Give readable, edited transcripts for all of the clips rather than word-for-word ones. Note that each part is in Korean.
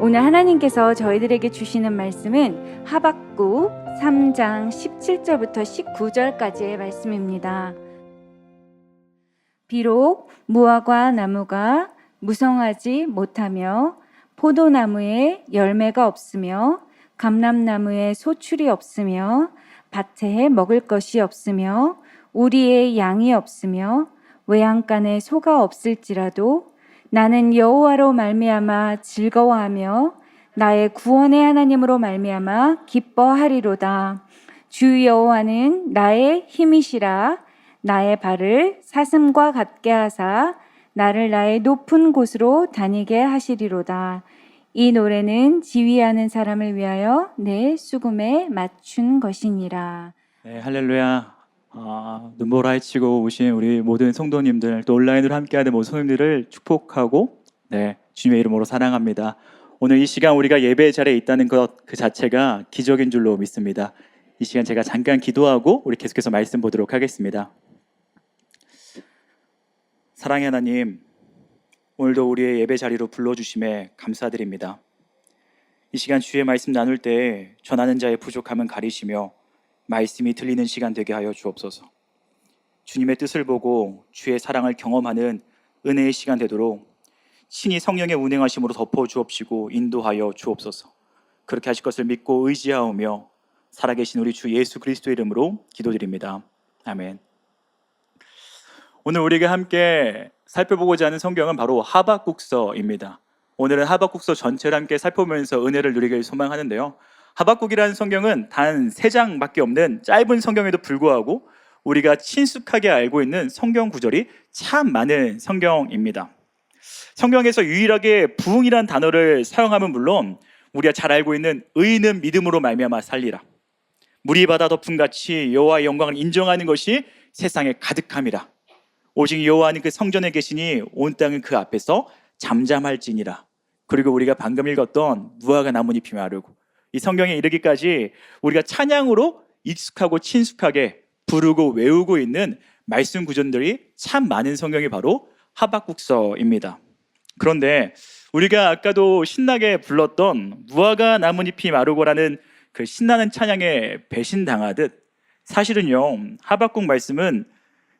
오늘 하나님께서 저희들에게 주시는 말씀은 하박국 3장 17절부터 19절까지의 말씀입니다. 비록 무화과 나무가 무성하지 못하며 포도나무에 열매가 없으며 감람나무에 소출이 없으며 밭에 먹을 것이 없으며 우리의 양이 없으며 외양간에 소가 없을지라도 나는 여호와로 말미암아 즐거워하며 나의 구원의 하나님으로 말미암아 기뻐하리로다. 주 여호와는 나의 힘이시라. 나의 발을 사슴과 같게 하사 나를 나의 높은 곳으로 다니게 하시리로다. 이 노래는 지휘하는 사람을 위하여 내 수금에 맞춘 것이니라. 네, 할렐루야. 눈보라 헤치고 오신 우리 모든 성도님들, 또 온라인으로 함께하는 모든 성도님들을 축복하고 주님의 이름으로 사랑합니다. 오늘 이 시간 우리가 예배 자리에 있다는 것 그 자체가 기적인 줄로 믿습니다. 이 시간 제가 잠깐 기도하고 우리 계속해서 말씀 보도록 하겠습니다. 사랑의 하나님, 오늘도 우리의 예배 자리로 불러주심에 감사드립니다. 이 시간 주의 말씀 나눌 때 전하는 자의 부족함은 가리시며 말씀이 들리는 시간 되게 하여 주옵소서. 주님의 뜻을 보고 주의 사랑을 경험하는 은혜의 시간 되도록 친히 성령의 운행하심으로 덮어 주옵시고 인도하여 주옵소서. 그렇게 하실 것을 믿고 의지하오며 살아계신 우리 주 예수 그리스도의 이름으로 기도드립니다. 아멘. 오늘 우리가 함께 살펴보고자 하는 성경은 바로 하박국서입니다. 오늘은 하박국서 전체를 함께 살펴보면서 은혜를 누리길 소망하는데요. 하박국이라는 성경은 단 3장밖에 없는 짧은 성경에도 불구하고 우리가 친숙하게 알고 있는 성경 구절이 참 많은 성경입니다. 성경에서 유일하게 부흥이란 단어를 사용하면 물론 우리가 잘 알고 있는 의인은 믿음으로 말미암아 살리라, 물이 바다 덮음같이 여호와의 영광을 인정하는 것이 세상에 가득함이라, 오직 여호와는 그 성전에 계시니 온 땅은 그 앞에서 잠잠할지니라. 그리고 우리가 방금 읽었던 무화과 나뭇잎이 마르고, 이 성경에 이르기까지 우리가 찬양으로 익숙하고 친숙하게 부르고 외우고 있는 말씀 구절들이 참 많은 성경이 바로 하박국서입니다. 그런데 우리가 아까도 신나게 불렀던 무화과 나뭇잎이 마르고라는 그 신나는 찬양에 배신당하듯 사실은요, 하박국 말씀은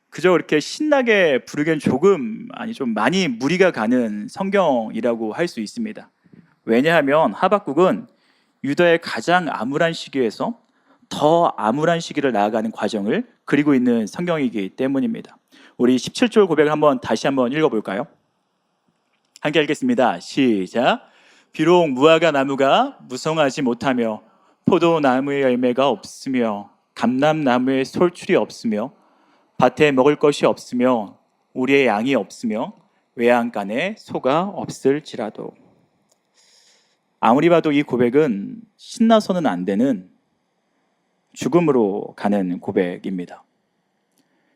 그저 이렇게 신나게 부르기엔 좀 많이 무리가 가는 성경이라고 할 수 있습니다. 왜냐하면 하박국은 유다의 가장 암울한 시기에서 더 암울한 시기를 나아가는 과정을 그리고 있는 성경이기 때문입니다. 우리 17절 고백을 다시 한번 읽어볼까요? 함께 읽겠습니다. 시작. 비록 무화과 나무가 무성하지 못하며 포도나무의 열매가 없으며 감람나무의 솔출이 없으며 밭에 먹을 것이 없으며 우리의 양이 없으며 외양간에 소가 없을지라도. 아무리 봐도 이 고백은 신나서는 안 되는 죽음으로 가는 고백입니다.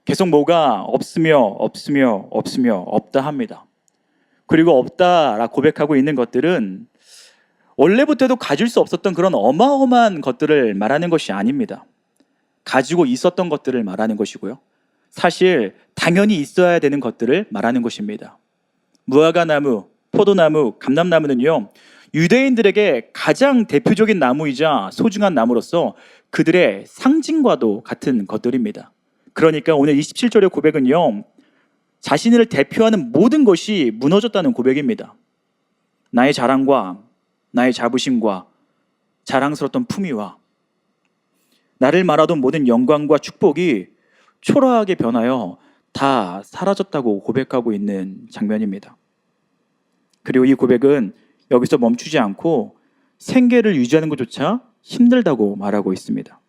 계속 뭐가 없으며 없다 합니다. 그리고 없다라 고백하고 있는 것들은 원래부터도 가질 수 없었던 그런 어마어마한 것들을 말하는 것이 아닙니다. 가지고 있었던 것들을 말하는 것이고요, 사실 당연히 있어야 되는 것들을 말하는 것입니다. 무화과 나무, 포도나무, 감람나무는요, 유대인들에게 가장 대표적인 나무이자 소중한 나무로서 그들의 상징과도 같은 것들입니다. 그러니까 오늘 27절의 고백은요, 자신을 대표하는 모든 것이 무너졌다는 고백입니다. 나의 자랑과 나의 자부심과 자랑스러웠던 품위와 나를 말하던 모든 영광과 축복이 초라하게 변하여 다 사라졌다고 고백하고 있는 장면입니다. 그리고 이 고백은 여기서 멈추지 않고 생계를 유지하는 것조차 힘들다고 말하고 있습니다.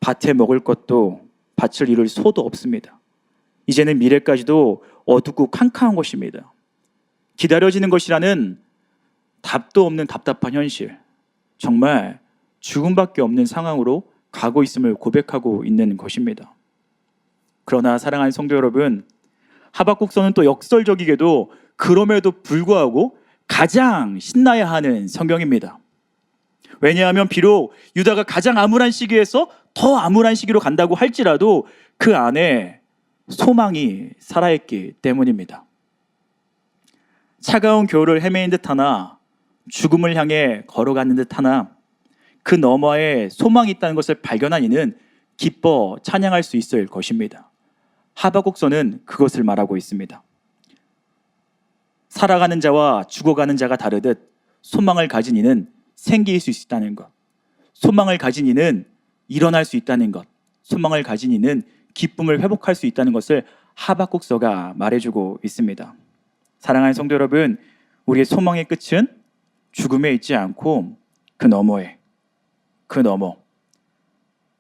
밭에 먹을 것도 밭을 이룰 소도 없습니다. 이제는 미래까지도 어둡고 캄캄한 것입니다. 기다려지는 것이라는 답도 없는 답답한 현실, 정말 죽음밖에 없는 상황으로 가고 있음을 고백하고 있는 것입니다. 그러나 사랑하는 성도 여러분, 하박국서는 또 역설적이게도 그럼에도 불구하고 가장 신나야 하는 성경입니다. 왜냐하면 비록 유다가 가장 암울한 시기에서 더 암울한 시기로 간다고 할지라도 그 안에 소망이 살아있기 때문입니다. 차가운 겨울을 헤매인 듯하나 죽음을 향해 걸어가는 듯하나 그 너머에 소망이 있다는 것을 발견한 이는 기뻐 찬양할 수 있을 것입니다. 하박국서는 그것을 말하고 있습니다. 살아가는 자와 죽어가는 자가 다르듯 소망을 가진 이는 생기일 수 있다는 것, 소망을 가진 이는 일어날 수 있다는 것, 소망을 가진 이는 기쁨을 회복할 수 있다는 것을 하박국서가 말해주고 있습니다. 사랑하는 성도 여러분, 우리의 소망의 끝은 죽음에 있지 않고 그 너머에, 그 너머,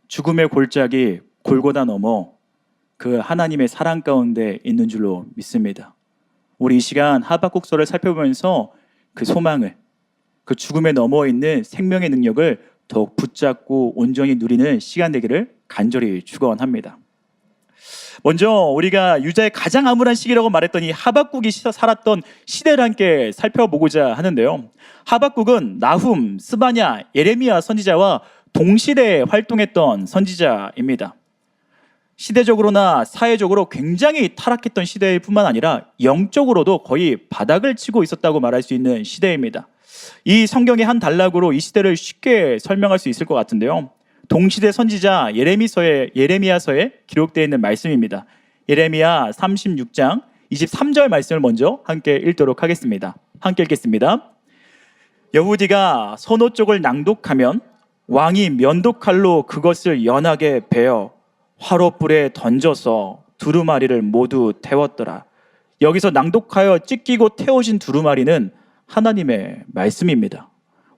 죽음의 골짜기 골고다 넘어 그 하나님의 사랑 가운데 있는 줄로 믿습니다. 우리 이 시간 하박국서를 살펴보면서 그 소망을, 그 죽음에 넘어 있는 생명의 능력을 더욱 붙잡고 온전히 누리는 시간 되기를 간절히 축원합니다. 먼저 우리가 유다의 가장 암울한 시기라고 말했던 이 하박국이 살았던 시대를 함께 살펴보고자 하는데요. 하박국은 나훔, 스바냐, 예레미야 선지자와 동시대에 활동했던 선지자입니다. 시대적으로나 사회적으로 굉장히 타락했던 시대일 뿐만 아니라 영적으로도 거의 바닥을 치고 있었다고 말할 수 있는 시대입니다. 이 성경의 한 단락으로 이 시대를 쉽게 설명할 수 있을 것 같은데요. 동시대 선지자 예레미야서에 기록되어 있는 말씀입니다. 예레미야 36장 23절 말씀을 먼저 함께 읽도록 하겠습니다. 함께 읽겠습니다. 여후디가 선호 쪽을 낭독하면 왕이 면도칼로 그것을 연하게 베어 화롯불에 던져서 두루마리를 모두 태웠더라. 여기서 낭독하여 찢기고 태워진 두루마리는 하나님의 말씀입니다.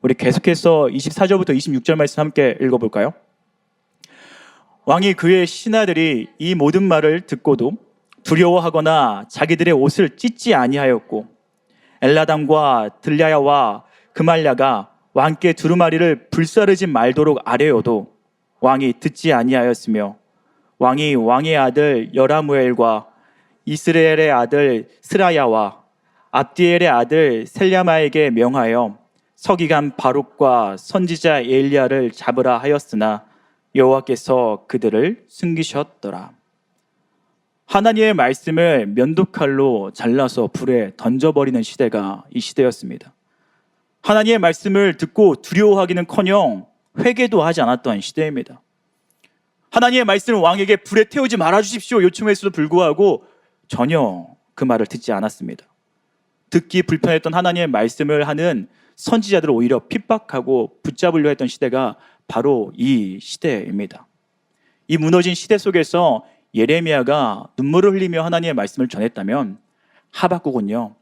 우리 계속해서 24절부터 26절 말씀 함께 읽어볼까요? 왕이 그의 신하들이 이 모든 말을 듣고도 두려워하거나 자기들의 옷을 찢지 아니하였고 엘라담과 들랴야와 그말랴가 왕께 두루마리를 불사르지 말도록 아뢰어도 왕이 듣지 아니하였으며 왕이 왕의 아들 여라무엘과 이스라엘의 아들 스라야와 압디엘의 아들 셀랴마에게 명하여 서기관 바룩과 선지자 엘리야를 잡으라 하였으나 여호와께서 그들을 숨기셨더라. 하나님의 말씀을 면도칼로 잘라서 불에 던져버리는 시대가 이 시대였습니다. 하나님의 말씀을 듣고 두려워하기는커녕 회개도 하지 않았던 시대입니다. 하나님의 말씀을 왕에게 불에 태우지 말아주십시오 요청했음에도 불구하고 전혀 그 말을 듣지 않았습니다. 듣기 불편했던 하나님의 말씀을 하는 선지자들을 오히려 핍박하고 붙잡으려 했던 시대가 바로 이 시대입니다. 이 무너진 시대 속에서 예레미야가 눈물을 흘리며 하나님의 말씀을 전했다면 하박국은요,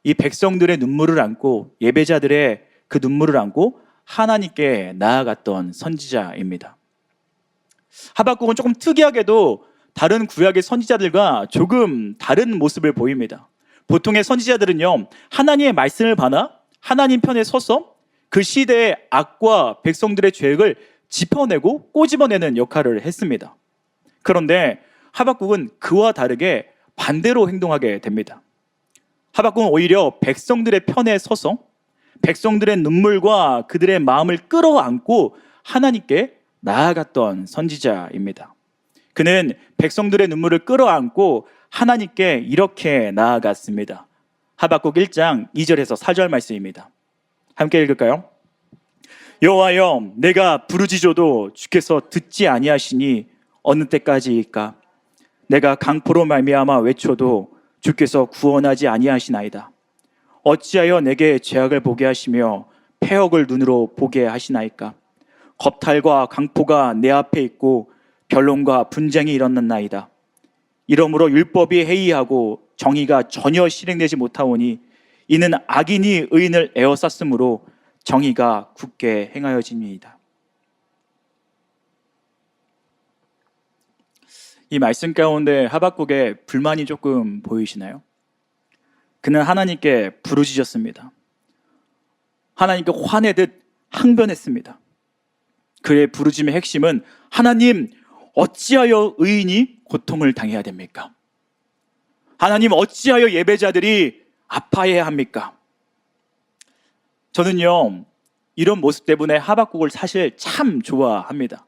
이 백성들의 눈물을 안고 예배자들의 그 눈물을 안고 하나님께 나아갔던 선지자입니다. 하박국은 조금 특이하게도 다른 구약의 선지자들과 조금 다른 모습을 보입니다. 보통의 선지자들은요, 하나님의 말씀을 받아 하나님 편에 서서 그 시대의 악과 백성들의 죄악을 짚어내고 꼬집어내는 역할을 했습니다. 그런데 하박국은 그와 다르게 반대로 행동하게 됩니다. 하박국은 오히려 백성들의 편에 서서 백성들의 눈물과 그들의 마음을 끌어안고 하나님께 나아갔던 선지자입니다. 그는 백성들의 눈물을 끌어안고 하나님께 이렇게 나아갔습니다. 하박국 1장 2절에서 4절 말씀입니다. 함께 읽을까요? 여호와여, 내가 부르짖어도 주께서 듣지 아니하시니 어느 때까지일까? 내가 강포로 말미암아 외쳐도 주께서 구원하지 아니하시나이다. 어찌하여 내게 죄악을 보게 하시며 패역을 눈으로 보게 하시나이까? 겁탈과 강포가 내 앞에 있고 변론과 분쟁이 일어났나이다. 이러므로 율법이 해이하고 정의가 전혀 실행되지 못하오니 이는 악인이 의인을 에워쌌으므로 정의가 굳게 행하여짐이다. 이 말씀 가운데 하박국의 불만이 조금 보이시나요? 그는 하나님께 부르짖었습니다. 하나님께 화내듯 항변했습니다. 그의 부르짖음의 핵심은 하나님, 어찌하여 의인이 고통을 당해야 됩니까? 하나님, 어찌하여 예배자들이 아파해야 합니까? 저는요, 이런 모습 때문에 하박국을 사실 참 좋아합니다.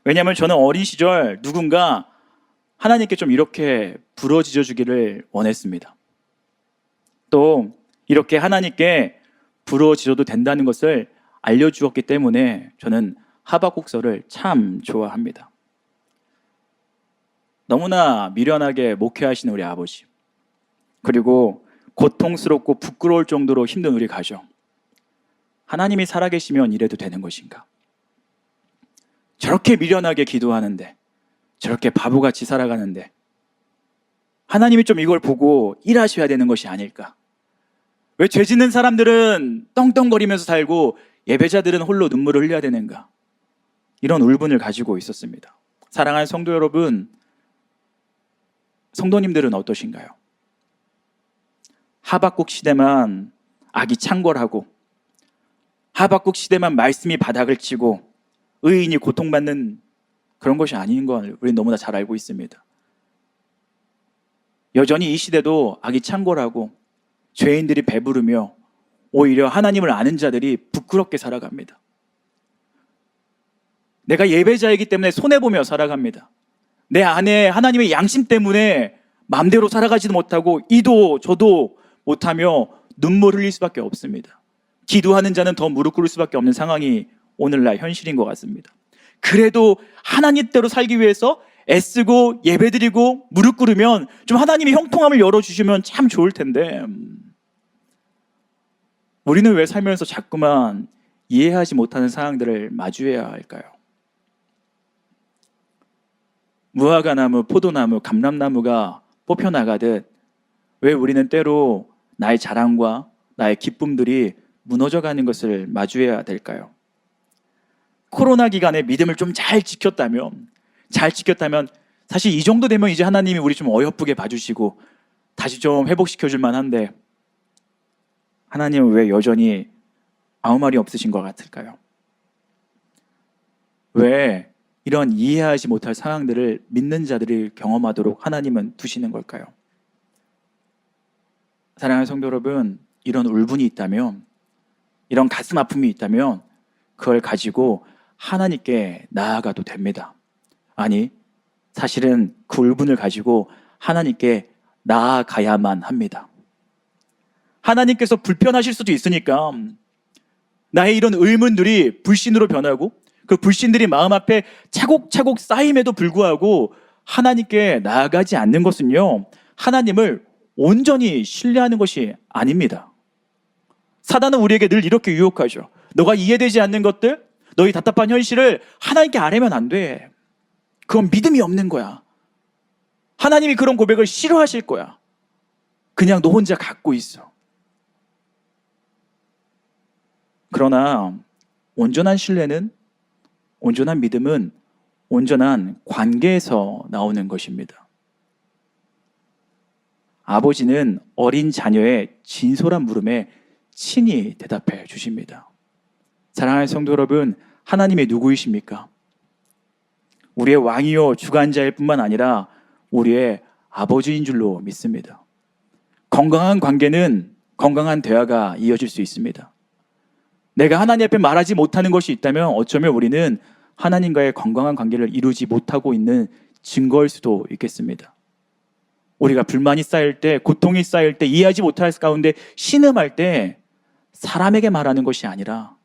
왜냐하면 저는 어린 시절 누군가 하나님께 좀 이렇게 부르짖어 주기를 원했습니다. 또 이렇게 하나님께 부러워지셔도 된다는 것을 알려주었기 때문에 저는 하박국서를 참 좋아합니다. 너무나 미련하게 목회하시는 우리 아버지, 그리고 고통스럽고 부끄러울 정도로 힘든 우리 가정, 하나님이 살아계시면 이래도 되는 것인가? 저렇게 미련하게 기도하는데, 저렇게 바보같이 살아가는데 하나님이 좀 이걸 보고 일하셔야 되는 것이 아닐까? 왜 죄 짓는 사람들은 떵떵거리면서 살고 예배자들은 홀로 눈물을 흘려야 되는가? 이런 울분을 가지고 있었습니다. 사랑하는 성도 여러분, 성도님들은 어떠신가요? 하박국 시대만 악이 창궐하고, 하박국 시대만 말씀이 바닥을 치고 의인이 고통받는 그런 것이 아닌 걸 우리는 너무나 잘 알고 있습니다. 여전히 이 시대도 악이 창궐하고 죄인들이 배부르며 오히려 하나님을 아는 자들이 부끄럽게 살아갑니다. 내가 예배자이기 때문에 손해보며 살아갑니다. 내 안에 하나님의 양심 때문에 마음대로 살아가지도 못하고 이도 저도 못하며 눈물 흘릴 수밖에 없습니다. 기도하는 자는 더 무릎 꿇을 수밖에 없는 상황이 오늘날 현실인 것 같습니다. 그래도 하나님대로 살기 위해서 애쓰고 예배드리고 무릎 꿇으면 좀 하나님이 형통함을 열어주시면 참 좋을 텐데, 우리는 왜 살면서 자꾸만 이해하지 못하는 상황들을 마주해야 할까요? 무화과나무, 포도나무, 감람나무가 뽑혀나가듯 왜 우리는 때로 나의 자랑과 나의 기쁨들이 무너져가는 것을 마주해야 될까요? 코로나 기간에 믿음을 좀 잘 지켰다면 사실 이 정도 되면 이제 하나님이 우리 좀 어여쁘게 봐주시고 다시 좀 회복시켜줄 만한데, 하나님은 왜 여전히 아무 말이 없으신 것 같을까요? 왜 이런 이해하지 못할 상황들을 믿는 자들이 경험하도록 하나님은 두시는 걸까요? 사랑하는 성도 여러분, 이런 울분이 있다면, 이런 가슴 아픔이 있다면 그걸 가지고 하나님께 나아가도 됩니다. 아니, 사실은 그 울분을 가지고 하나님께 나아가야만 합니다. 하나님께서 불편하실 수도 있으니까 나의 이런 의문들이 불신으로 변하고 그 불신들이 마음 앞에 차곡차곡 쌓임에도 불구하고 하나님께 나아가지 않는 것은요, 하나님을 온전히 신뢰하는 것이 아닙니다. 사단은 우리에게 늘 이렇게 유혹하죠. 너가 이해되지 않는 것들, 너희 답답한 현실을 하나님께 아뢰면 안 돼. 그건 믿음이 없는 거야. 하나님이 그런 고백을 싫어하실 거야. 그냥 너 혼자 갖고 있어. 그러나 온전한 신뢰는, 온전한 믿음은 온전한 관계에서 나오는 것입니다. 아버지는 어린 자녀의 진솔한 물음에 친히 대답해 주십니다. 사랑하는 성도 여러분, 하나님이 누구이십니까? 우리의 왕이요 주관자일 뿐만 아니라 우리의 아버지인 줄로 믿습니다. 건강한 관계는 건강한 대화가 이어질 수 있습니다. 내가 하나님 앞에 말하지 못하는 것이 있다면 어쩌면 우리는 하나님과의 건강한 관계를 이루지 못하고 있는 증거일 수도 있겠습니다. 우리가 불만이 쌓일 때, 고통이 쌓일 때, 이해하지 못할 가운데 신음할 때 사람에게 말하는 것이 아니라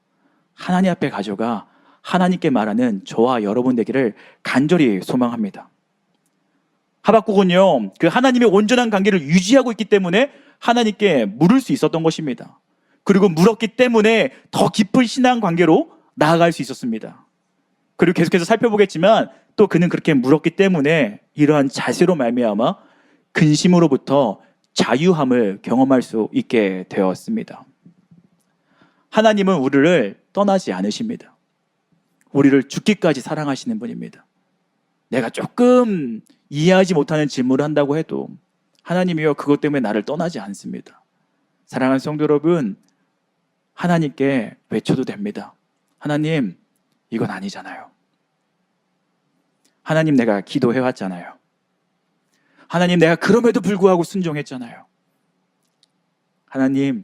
하나님 앞에 가져가 하나님께 말하는 저와 여러분 되기를 간절히 소망합니다. 하박국은요, 그 하나님의 온전한 관계를 유지하고 있기 때문에 하나님께 물을 수 있었던 것입니다. 그리고 물었기 때문에 더 깊은 신앙 관계로 나아갈 수 있었습니다. 그리고 계속해서 살펴보겠지만 또 그는 그렇게 물었기 때문에 이러한 자세로 말미암아 근심으로부터 자유함을 경험할 수 있게 되었습니다. 하나님은 우리를 떠나지 않으십니다. 우리를 죽기까지 사랑하시는 분입니다. 내가 조금 이해하지 못하는 질문을 한다고 해도 하나님이여 그것 때문에 나를 떠나지 않습니다. 사랑하는 성도 여러분, 하나님께 외쳐도 됩니다. 하나님, 이건 아니잖아요. 하나님, 내가 기도해왔잖아요. 하나님, 내가 그럼에도 불구하고 순종했잖아요. 하나님,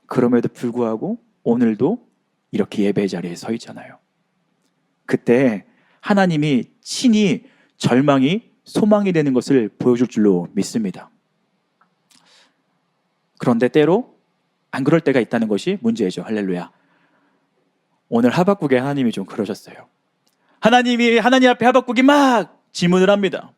그럼에도 불구하고 오늘도 이렇게 예배 자리에 서 있잖아요. 그때 하나님이 친히 절망이 소망이 되는 것을 보여줄 줄로 믿습니다. 그런데 때로 안 그럴 때가 있다는 것이 문제죠. 할렐루야. 오늘 하박국에 하나님이 좀 그러셨어요. 하나님 앞에 하박국이 막 질문을 합니다.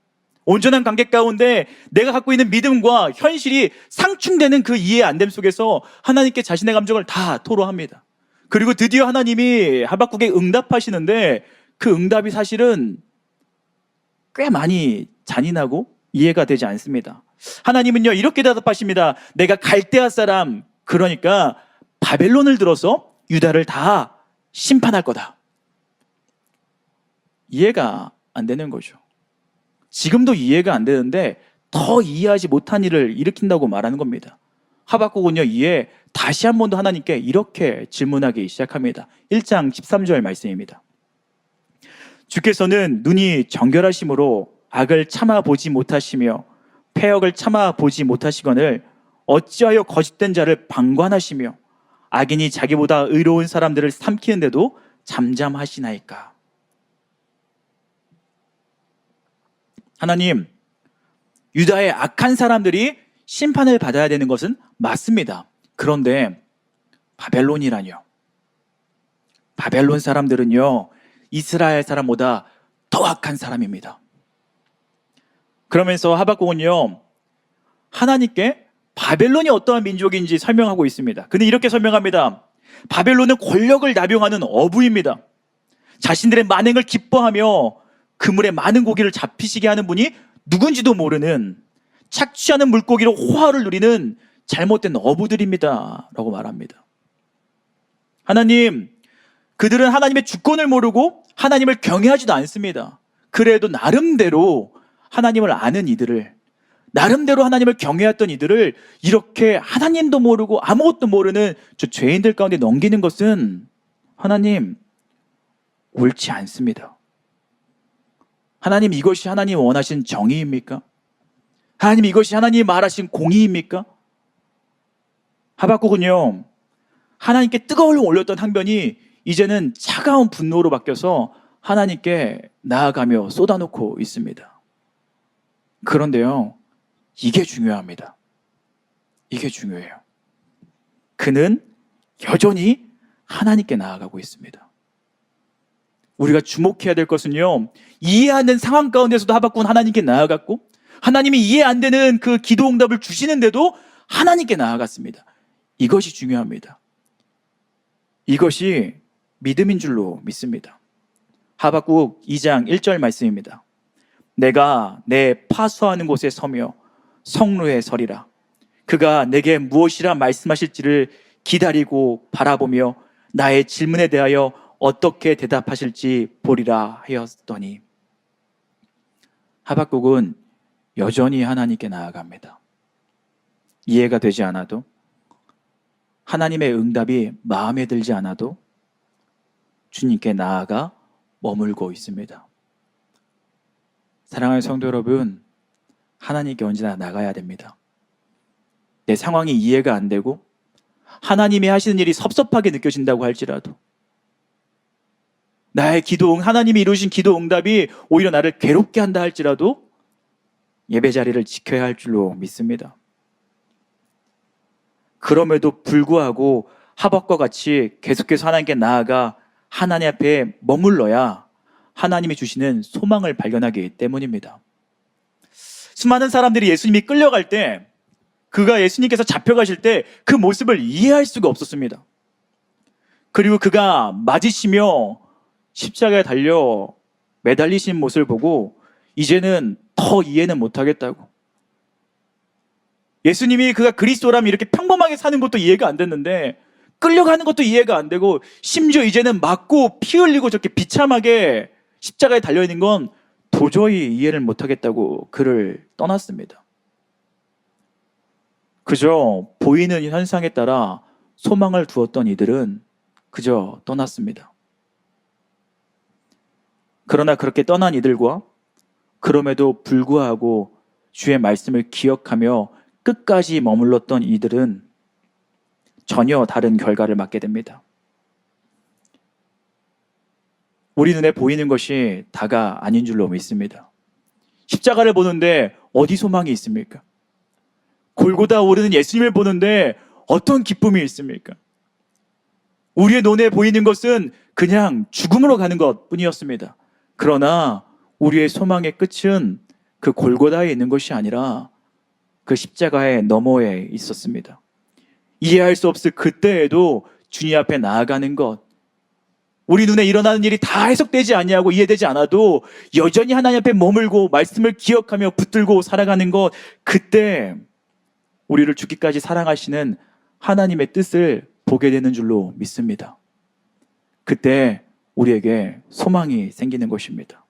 온전한 관계 가운데 내가 갖고 있는 믿음과 현실이 상충되는 그 이해 안됨 속에서 하나님께 자신의 감정을 다 토로합니다. 그리고 드디어 하나님이 하박국에 응답하시는데 그 응답이 사실은 꽤 많이 잔인하고 이해가 되지 않습니다. 하나님은요 이렇게 대답하십니다. 내가 갈대아 사람, 그러니까 바벨론을 들어서 유다를 다 심판할 거다. 이해가 안 되는 거죠. 지금도 이해가 안 되는데 더 이해하지 못한 일을 일으킨다고 말하는 겁니다. 하박국은요 이에 다시 한 번 더 하나님께 이렇게 질문하기 시작합니다. 1장 13절 말씀입니다. 주께서는 눈이 정결하심으로 악을 참아보지 못하시며 패역을 참아보지 못하시거늘 어찌하여 거짓된 자를 방관하시며 악인이 자기보다 의로운 사람들을 삼키는데도 잠잠하시나이까. 하나님, 유다의 악한 사람들이 심판을 받아야 되는 것은 맞습니다. 그런데 바벨론이라뇨. 바벨론 사람들은요 이스라엘 사람보다 더 악한 사람입니다. 그러면서 하박국은요 하나님께 바벨론이 어떠한 민족인지 설명하고 있습니다. 근데 이렇게 설명합니다. 바벨론은 권력을 남용하는 어부입니다. 자신들의 만행을 기뻐하며 그물에 많은 고기를 잡히시게 하는 분이 누군지도 모르는 착취하는 물고기로 호화를 누리는 잘못된 어부들입니다 라고 말합니다. 하나님, 그들은 하나님의 주권을 모르고 하나님을 경외하지도 않습니다. 그래도 나름대로 하나님을 아는 이들을, 나름대로 하나님을 경외했던 이들을 이렇게 하나님도 모르고 아무것도 모르는 저 죄인들 가운데 넘기는 것은 하나님 옳지 않습니다. 하나님, 이것이 하나님 원하신 정의입니까? 하나님, 이것이 하나님이 말하신 공의입니까? 하박국은요 하나님께 뜨거운 올렸던 항변이 이제는 차가운 분노로 바뀌어서 하나님께 나아가며 쏟아놓고 있습니다. 그런데요 이게 중요합니다. 이게 중요해요. 그는 여전히 하나님께 나아가고 있습니다. 우리가 주목해야 될 것은요 이해하는 상황 가운데서도 하박국은 하나님께 나아갔고 하나님이 이해 안 되는 그 기도 응답을 주시는데도 하나님께 나아갔습니다. 이것이 중요합니다. 이것이 믿음인 줄로 믿습니다. 하박국 2장 1절 말씀입니다. 내가 내 파수하는 곳에 서며 성루에 서리라. 그가 내게 무엇이라 말씀하실지를 기다리고 바라보며 나의 질문에 대하여 어떻게 대답하실지 보리라 하였더니. 하박국은 여전히 하나님께 나아갑니다. 이해가 되지 않아도, 하나님의 응답이 마음에 들지 않아도 주님께 나아가 머물고 있습니다. 사랑하는 성도 여러분, 하나님께 언제나 나가야 됩니다. 내 상황이 이해가 안 되고 하나님이 하시는 일이 섭섭하게 느껴진다고 할지라도, 나의 하나님이 이루신 기도 응답이 오히려 나를 괴롭게 한다 할지라도 예배 자리를 지켜야 할 줄로 믿습니다. 그럼에도 불구하고 하박과 같이 계속해서 하나님께 나아가 하나님 앞에 머물러야 하나님이 주시는 소망을 발견하기 때문입니다. 수많은 사람들이 예수님이 끌려갈 때, 그가 예수님께서 잡혀가실 때 그 모습을 이해할 수가 없었습니다. 그리고 그가 맞으시며 십자가에 달려 매달리신 모습을 보고 이제는 더 이해는 못하겠다고, 예수님이 그가 그리스도라면 이렇게 평범하게 사는 것도 이해가 안 됐는데 끌려가는 것도 이해가 안 되고 심지어 이제는 맞고 피 흘리고 저렇게 비참하게 십자가에 달려있는 건 도저히 이해를 못하겠다고 그를 떠났습니다. 그저 보이는 현상에 따라 소망을 두었던 이들은 그저 떠났습니다. 그러나 그렇게 떠난 이들과 그럼에도 불구하고 주의 말씀을 기억하며 끝까지 머물렀던 이들은 전혀 다른 결과를 맞게 됩니다. 우리 눈에 보이는 것이 다가 아닌 줄로 믿습니다. 십자가를 보는데 어디 소망이 있습니까? 골고다 오르는 예수님을 보는데 어떤 기쁨이 있습니까? 우리의 눈에 보이는 것은 그냥 죽음으로 가는 것 뿐이었습니다. 그러나 우리의 소망의 끝은 그 골고다에 있는 것이 아니라 그 십자가의 너머에 있었습니다. 이해할 수 없을 그때에도 주님 앞에 나아가는 것, 우리 눈에 일어나는 일이 다 해석되지 아니하고 이해되지 않아도 여전히 하나님 앞에 머물고 말씀을 기억하며 붙들고 살아가는 것, 그때 우리를 죽기까지 사랑하시는 하나님의 뜻을 보게 되는 줄로 믿습니다. 그때 우리에게 소망이 생기는 것입니다.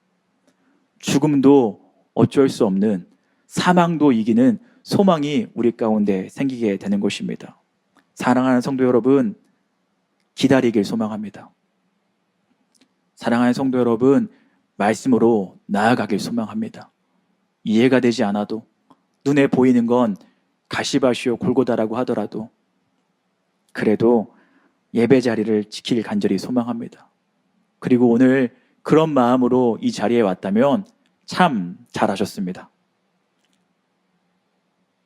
죽음도 어쩔 수 없는, 사망도 이기는 소망이 우리 가운데 생기게 되는 것입니다. 사랑하는 성도 여러분, 기다리길 소망합니다. 사랑하는 성도 여러분, 말씀으로 나아가길 소망합니다. 이해가 되지 않아도, 눈에 보이는 건 가시밭이요 골고다라고 하더라도 그래도 예배 자리를 지킬 간절히 소망합니다. 그리고 오늘 그런 마음으로 이 자리에 왔다면 참 잘하셨습니다.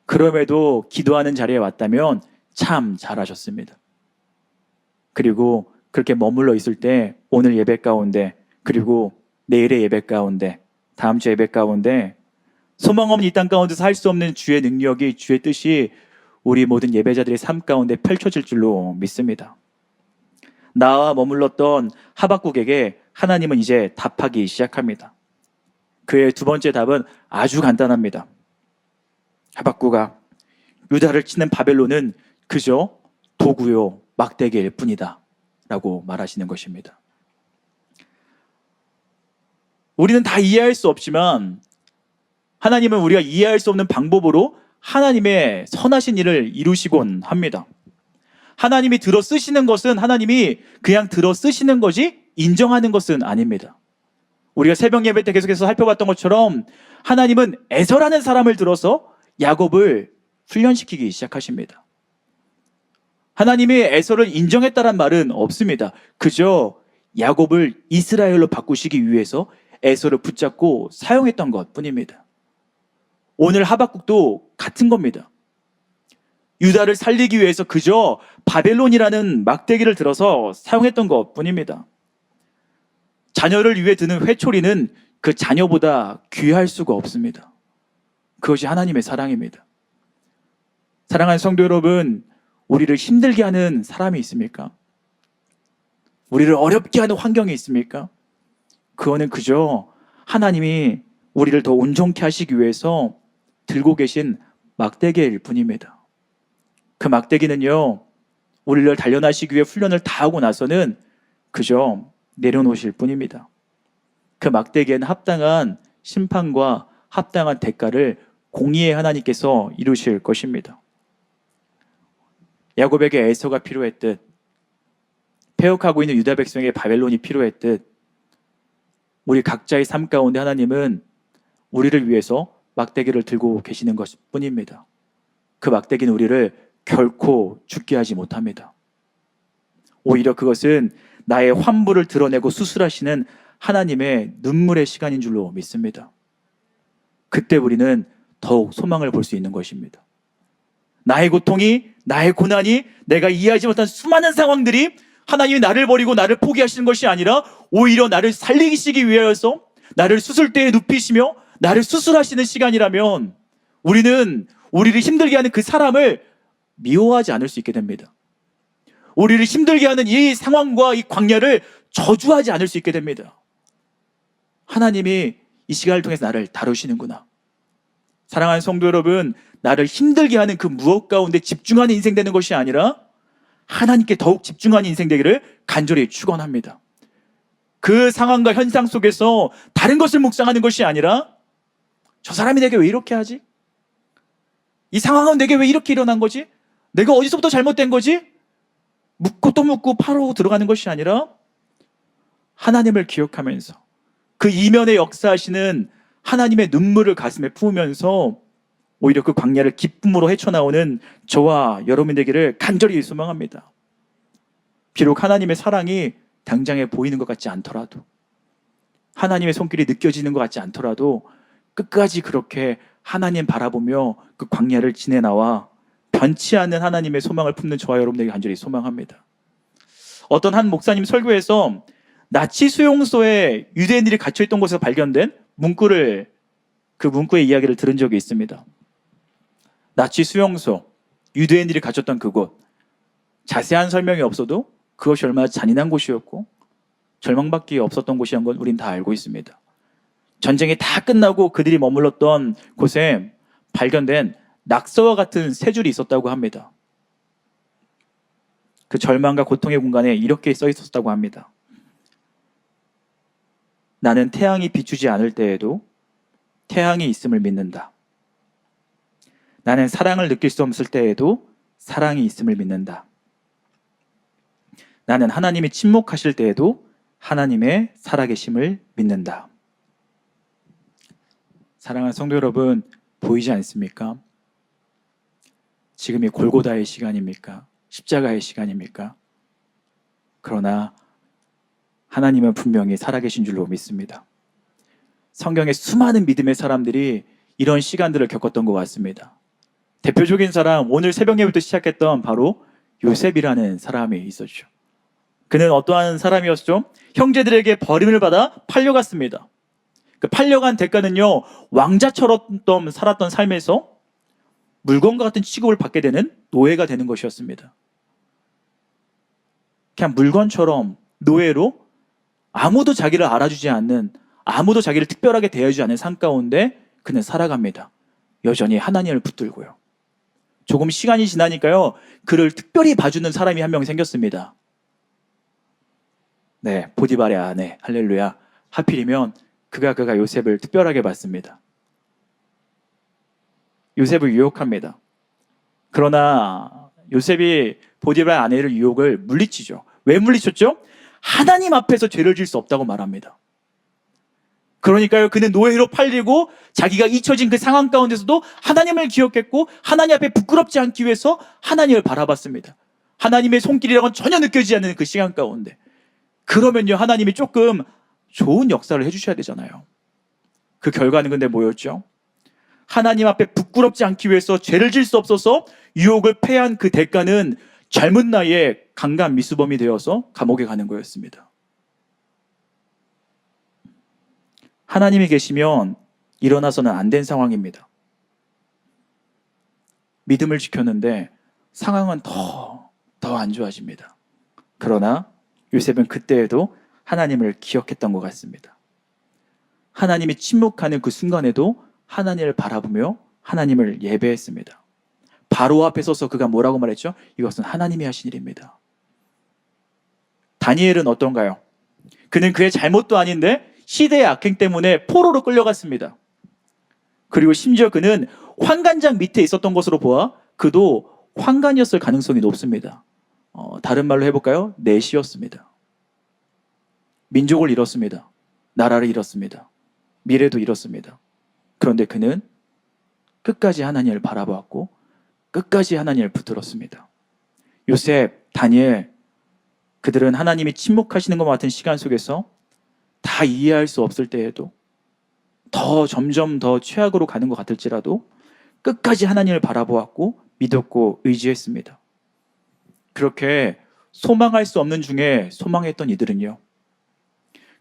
그럼에도 기도하는 자리에 왔다면 참 잘하셨습니다. 그리고 그렇게 머물러 있을 때 오늘 예배 가운데, 그리고 내일의 예배 가운데, 다음 주 예배 가운데 소망 없는 이 땅 가운데서 살 수 없는 주의 능력이, 주의 뜻이 우리 모든 예배자들의 삶 가운데 펼쳐질 줄로 믿습니다. 나와 머물렀던 하박국에게 하나님은 이제 답하기 시작합니다. 그의 두 번째 답은 아주 간단합니다. 하박국아, 유다를 치는 바벨론은 그저 도구요 막대기일 뿐이다 라고 말하시는 것입니다. 우리는 다 이해할 수 없지만 하나님은 우리가 이해할 수 없는 방법으로 하나님의 선하신 일을 이루시곤 합니다. 하나님이 들어 쓰시는 것은 하나님이 그냥 들어 쓰시는 거지 인정하는 것은 아닙니다. 우리가 새벽 예배 때 계속해서 살펴봤던 것처럼 하나님은 에서라는 사람을 들어서 야곱을 훈련시키기 시작하십니다. 하나님이 에서를 인정했다란 말은 없습니다. 그저 야곱을 이스라엘로 바꾸시기 위해서 에서를 붙잡고 사용했던 것 뿐입니다. 오늘 하박국도 같은 겁니다. 유다를 살리기 위해서 그저 바벨론이라는 막대기를 들어서 사용했던 것 뿐입니다. 자녀를 위해 드는 회초리는 그 자녀보다 귀할 수가 없습니다. 그것이 하나님의 사랑입니다. 사랑하는 성도 여러분, 우리를 힘들게 하는 사람이 있습니까? 우리를 어렵게 하는 환경이 있습니까? 그거는 그저 하나님이 우리를 더 온전케 하시기 위해서 들고 계신 막대기일 뿐입니다. 그 막대기는요, 우리를 단련하시기 위해 훈련을 다 하고 나서는 그저 내려놓으실 뿐입니다. 그 막대기에는 합당한 심판과 합당한 대가를 공의의 하나님께서 이루실 것입니다. 야곱에게 에서가 필요했듯, 폐역하고 있는 유다 백성에게 바벨론이 필요했듯, 우리 각자의 삶 가운데 하나님은 우리를 위해서 막대기를 들고 계시는 것 뿐입니다. 그 막대기는 우리를 결코 죽게 하지 못합니다. 오히려 그것은 나의 환부를 드러내고 수술하시는 하나님의 눈물의 시간인 줄로 믿습니다. 그때 우리는 더욱 소망을 볼 수 있는 것입니다. 나의 고통이, 나의 고난이, 내가 이해하지 못한 수많은 상황들이 하나님이 나를 버리고 나를 포기하시는 것이 아니라 오히려 나를 살리시기 위하여서 나를 수술대에 눕히시며 나를 수술하시는 시간이라면 우리는 우리를 힘들게 하는 그 사람을 미워하지 않을 수 있게 됩니다. 우리를 힘들게 하는 이 상황과 이 광야를 저주하지 않을 수 있게 됩니다. 하나님이 이 시간을 통해서 나를 다루시는구나. 사랑하는 성도 여러분, 나를 힘들게 하는 그 무엇 가운데 집중하는 인생 되는 것이 아니라 하나님께 더욱 집중하는 인생 되기를 간절히 축원합니다. 그 상황과 현상 속에서 다른 것을 묵상하는 것이 아니라 저 사람이 내게 왜 이렇게 하지? 이 상황은 내게 왜 이렇게 일어난 거지? 내가 어디서부터 잘못된 거지? 묻고 또 묻고 파로 들어가는 것이 아니라 하나님을 기억하면서 그 이면에 역사하시는 하나님의 눈물을 가슴에 품으면서 오히려 그 광야를 기쁨으로 헤쳐나오는 저와 여러분 되기를 간절히 소망합니다. 비록 하나님의 사랑이 당장에 보이는 것 같지 않더라도, 하나님의 손길이 느껴지는 것 같지 않더라도 끝까지 그렇게 하나님 바라보며 그 광야를 지내나와 변치 않는 하나님의 소망을 품는 저와 여러분에게 간절히 소망합니다. 어떤 한 목사님 설교에서 나치 수용소에 유대인들이 갇혀있던 곳에서 발견된 그 문구의 이야기를 들은 적이 있습니다. 나치 수용소, 유대인들이 갇혔던 그곳, 자세한 설명이 없어도 그것이 얼마나 잔인한 곳이었고 절망밖에 없었던 곳이란 건 우린 다 알고 있습니다. 전쟁이 다 끝나고 그들이 머물렀던 곳에 발견된 낙서와 같은 세 줄이 있었다고 합니다. 그 절망과 고통의 공간에 이렇게 써 있었다고 합니다. 나는 태양이 비추지 않을 때에도 태양이 있음을 믿는다. 나는 사랑을 느낄 수 없을 때에도 사랑이 있음을 믿는다. 나는 하나님이 침묵하실 때에도 하나님의 살아계심을 믿는다. 사랑하는 성도 여러분, 보이지 않습니까? 지금이 골고다의 시간입니까? 십자가의 시간입니까? 그러나 하나님은 분명히 살아계신 줄로 믿습니다. 성경의 수많은 믿음의 사람들이 이런 시간들을 겪었던 것 같습니다. 대표적인 사람, 오늘 새벽 예배부터 시작했던 바로 요셉이라는 사람이 있었죠. 그는 어떠한 사람이었죠? 형제들에게 버림을 받아 팔려갔습니다. 그 팔려간 대가는요, 왕자처럼 살았던 삶에서 물건과 같은 취급을 받게 되는 노예가 되는 것이었습니다. 그냥 물건처럼 노예로 아무도 자기를 알아주지 않는, 아무도 자기를 특별하게 대해주지 않는 삶 가운데 그는 살아갑니다. 여전히 하나님을 붙들고요. 조금 시간이 지나니까요, 그를 특별히 봐주는 사람이 한 명 생겼습니다. 네, 보디발의 아내, 할렐루야. 하필이면 그가 요셉을 특별하게 봤습니다. 요셉을 유혹합니다. 그러나 요셉이 보디발의 아내를 유혹을 물리치죠. 왜 물리쳤죠? 하나님 앞에서 죄를 지을 수 없다고 말합니다. 그러니까요, 그는 노예로 팔리고 자기가 잊혀진 그 상황 가운데서도 하나님을 기억했고 하나님 앞에 부끄럽지 않기 위해서 하나님을 바라봤습니다. 하나님의 손길이라고는 전혀 느껴지지 않는 그 시간 가운데. 그러면요, 하나님이 조금 좋은 역사를 해주셔야 되잖아요. 그 결과는 근데 뭐였죠? 하나님 앞에 부끄럽지 않기 위해서 죄를 지을 수 없어서 유혹을 패한 그 대가는 젊은 나이에 강간 미수범이 되어서 감옥에 가는 거였습니다. 하나님이 계시면 일어나서는 안 된 상황입니다. 믿음을 지켰는데 상황은 더 안 좋아집니다. 그러나 요셉은 그때에도 하나님을 기억했던 것 같습니다. 하나님이 침묵하는 그 순간에도 하나님을 바라보며 하나님을 예배했습니다. 바로 앞에 서서 그가 뭐라고 말했죠? 이것은 하나님이 하신 일입니다. 다니엘은 어떤가요? 그는 그의 잘못도 아닌데 시대의 악행 때문에 포로로 끌려갔습니다. 그리고 심지어 그는 환관장 밑에 있었던 것으로 보아 그도 환관이었을 가능성이 높습니다. 다른 말로 해볼까요? 내시였습니다. 민족을 잃었습니다. 나라를 잃었습니다. 미래도 잃었습니다. 그런데 그는 끝까지 하나님을 바라보았고 끝까지 하나님을 붙들었습니다. 요셉, 다니엘, 그들은 하나님이 침묵하시는 것 같은 시간 속에서 다 이해할 수 없을 때에도 점점 더 최악으로 가는 것 같을지라도 끝까지 하나님을 바라보았고 믿었고 의지했습니다. 그렇게 소망할 수 없는 중에 소망했던 이들은요,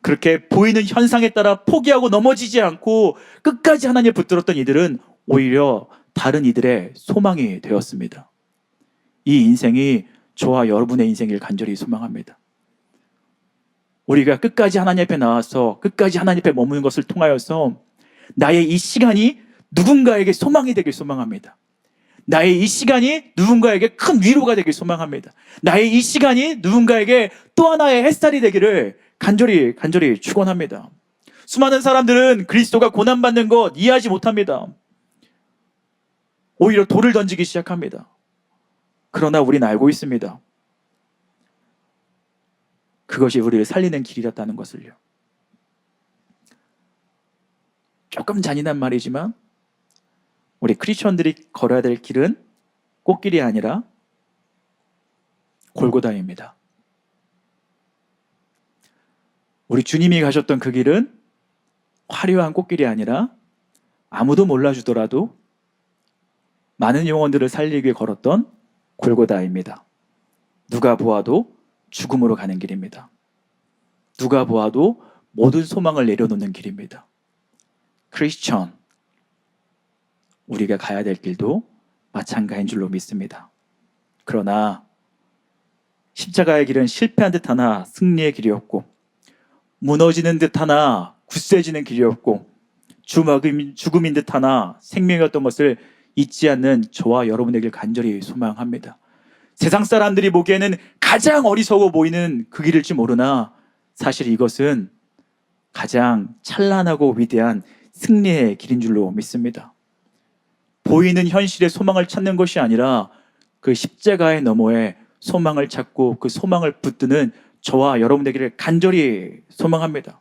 그렇게 보이는 현상에 따라 포기하고 넘어지지 않고 끝까지 하나님을 붙들었던 이들은 오히려 다른 이들의 소망이 되었습니다. 이 인생이 저와 여러분의 인생을 간절히 소망합니다. 우리가 끝까지 하나님 앞에 나와서 끝까지 하나님 앞에 머무는 것을 통하여서 나의 이 시간이 누군가에게 소망이 되길 소망합니다. 나의 이 시간이 누군가에게 큰 위로가 되길 소망합니다. 나의 이 시간이 누군가에게 또 하나의 햇살이 되기를 간절히 축원합니다. 수많은 사람들은 그리스도가 고난받는 것 이해하지 못합니다. 오히려 돌을 던지기 시작합니다. 그러나 우리는 알고 있습니다. 그것이 우리를 살리는 길이었다는 것을요. 조금 잔인한 말이지만 우리 크리스천들이 걸어야 될 길은 꽃길이 아니라 골고다입니다. 우리 주님이 가셨던 그 길은 화려한 꽃길이 아니라 아무도 몰라주더라도 많은 영혼들을 살리기 위해 걸었던 골고다입니다. 누가 보아도 죽음으로 가는 길입니다. 누가 보아도 모든 소망을 내려놓는 길입니다. 크리스천, 우리가 가야 될 길도 마찬가지인 줄로 믿습니다. 그러나 십자가의 길은 실패한 듯 하나 승리의 길이었고, 무너지는 듯 하나 굳세지는 길이었고, 죽음인 듯 하나 생명이었던 것을 잊지 않는 저와 여러분에게 간절히 소망합니다. 세상 사람들이 보기에는 가장 어리석어 보이는 그 길일지 모르나 사실 이것은 가장 찬란하고 위대한 승리의 길인 줄로 믿습니다. 보이는 현실의 소망을 찾는 것이 아니라 그 십자가의 너머에 소망을 찾고 그 소망을 붙드는 저와 여러분에게 간절히 소망합니다.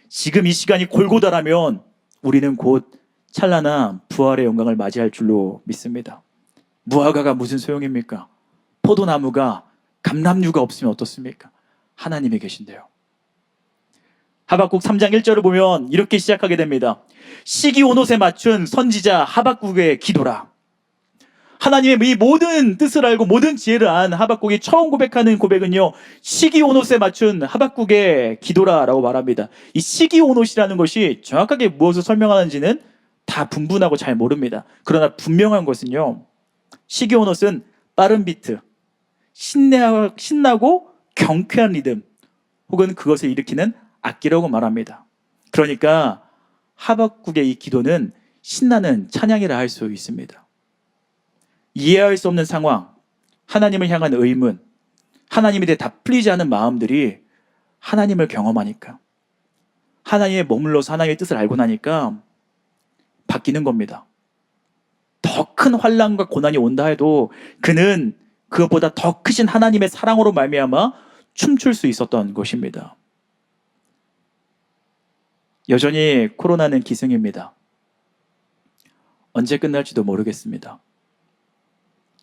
지금 이 시간이 골고다라면 우리는 곧 찬란한 부활의 영광을 맞이할 줄로 믿습니다. 무화과가 무슨 소용입니까? 포도나무가 감람류가 없으면 어떻습니까? 하나님이 계신데요. 하박국 3장 1절을 보면 이렇게 시작하게 됩니다. 시기 온옷에 맞춘 선지자 하박국의 기도라. 하나님의 이 모든 뜻을 알고 모든 지혜를 안 하박국이 처음 고백하는 고백은요, 시기 온옷에 맞춘 하박국의 기도라라고 말합니다. 이 시기 온옷이라는 것이 정확하게 무엇을 설명하는지는 다 분분하고 잘 모릅니다. 그러나 분명한 것은요, 시기 온옷은 빠른 비트, 신나고 경쾌한 리듬, 혹은 그것을 일으키는 악기라고 말합니다. 그러니까 하박국의 이 기도는 신나는 찬양이라 할 수 있습니다. 이해할 수 없는 상황, 하나님을 향한 의문, 하나님에 대해 다 풀리지 않은 마음들이 하나님을 경험하니까, 하나님에 머물러서 하나님의 뜻을 알고 나니까 바뀌는 겁니다. 더 큰 환난과 고난이 온다 해도 그는 그것보다 더 크신 하나님의 사랑으로 말미암아 춤출 수 있었던 것입니다. 여전히 코로나는 기승입니다. 언제 끝날지도 모르겠습니다.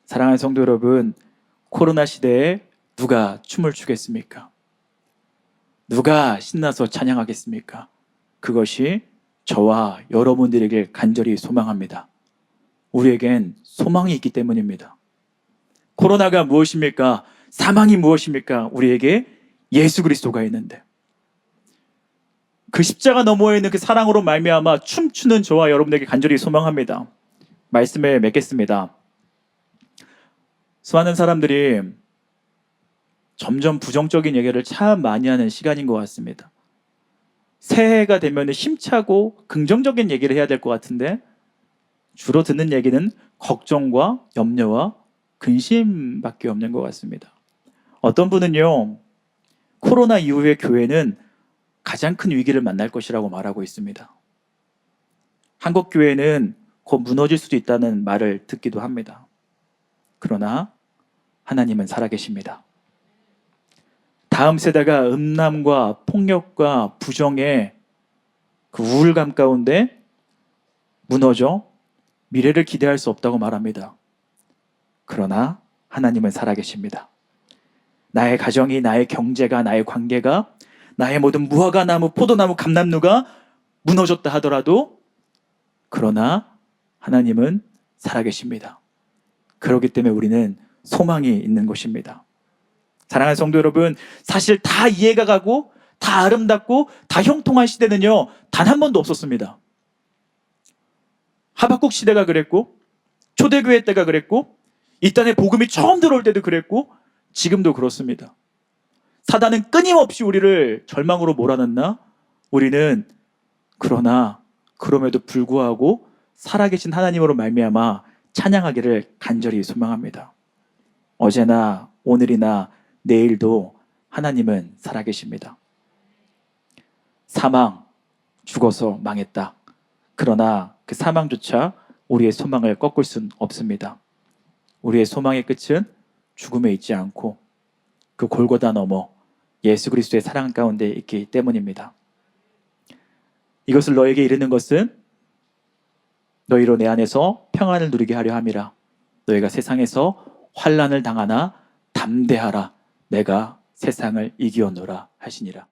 사랑하는 성도 여러분, 코로나 시대에 누가 춤을 추겠습니까? 누가 신나서 찬양하겠습니까? 그것이 저와 여러분들에게 간절히 소망합니다. 우리에겐 소망이 있기 때문입니다. 코로나가 무엇입니까? 사망이 무엇입니까? 우리에게 예수 그리스도가 있는데, 그 십자가 너머에 있는 그 사랑으로 말미암아 춤추는 저와 여러분에게 간절히 소망합니다. 말씀을 맺겠습니다. 수많은 사람들이 점점 부정적인 얘기를 참 많이 하는 시간인 것 같습니다. 새해가 되면 힘차고 긍정적인 얘기를 해야 될 것 같은데 주로 듣는 얘기는 걱정과 염려와 근심밖에 없는 것 같습니다. 어떤 분은요, 코로나 이후에 교회는 가장 큰 위기를 만날 것이라고 말하고 있습니다. 한국 교회는 곧 무너질 수도 있다는 말을 듣기도 합니다. 그러나 하나님은 살아계십니다. 다음 세대가 음란과 폭력과 부정의 그 우울감 가운데 무너져 미래를 기대할 수 없다고 말합니다. 그러나 하나님은 살아계십니다. 나의 가정이, 나의 경제가, 나의 관계가, 나의 모든 무화과 나무, 포도나무, 감람류가 무너졌다 하더라도 그러나 하나님은 살아계십니다. 그렇기 때문에 우리는 소망이 있는 것입니다. 사랑하는 성도 여러분, 사실 다 이해가 가고 다 아름답고 다 형통한 시대는요, 단 한 번도 없었습니다. 하박국 시대가 그랬고, 초대교회 때가 그랬고, 이 땅에 복음이 처음 들어올 때도 그랬고, 지금도 그렇습니다. 사단은 끊임없이 우리를 절망으로 몰아넣나? 우리는 그러나 그럼에도 불구하고 살아계신 하나님으로 말미암아 찬양하기를 간절히 소망합니다. 어제나 오늘이나 내일도 하나님은 살아계십니다. 사망, 죽어서 망했다. 그러나 그 사망조차 우리의 소망을 꺾을 수는 없습니다. 우리의 소망의 끝은 죽음에 있지 않고 그 골고다 넘어 예수 그리스도의 사랑 가운데 있기 때문입니다. 이것을 너에게 이르는 것은 너희로 내 안에서 평안을 누리게 하려 함이라. 너희가 세상에서 환난을 당하나 담대하라. 내가 세상을 이기었노라 하시니라.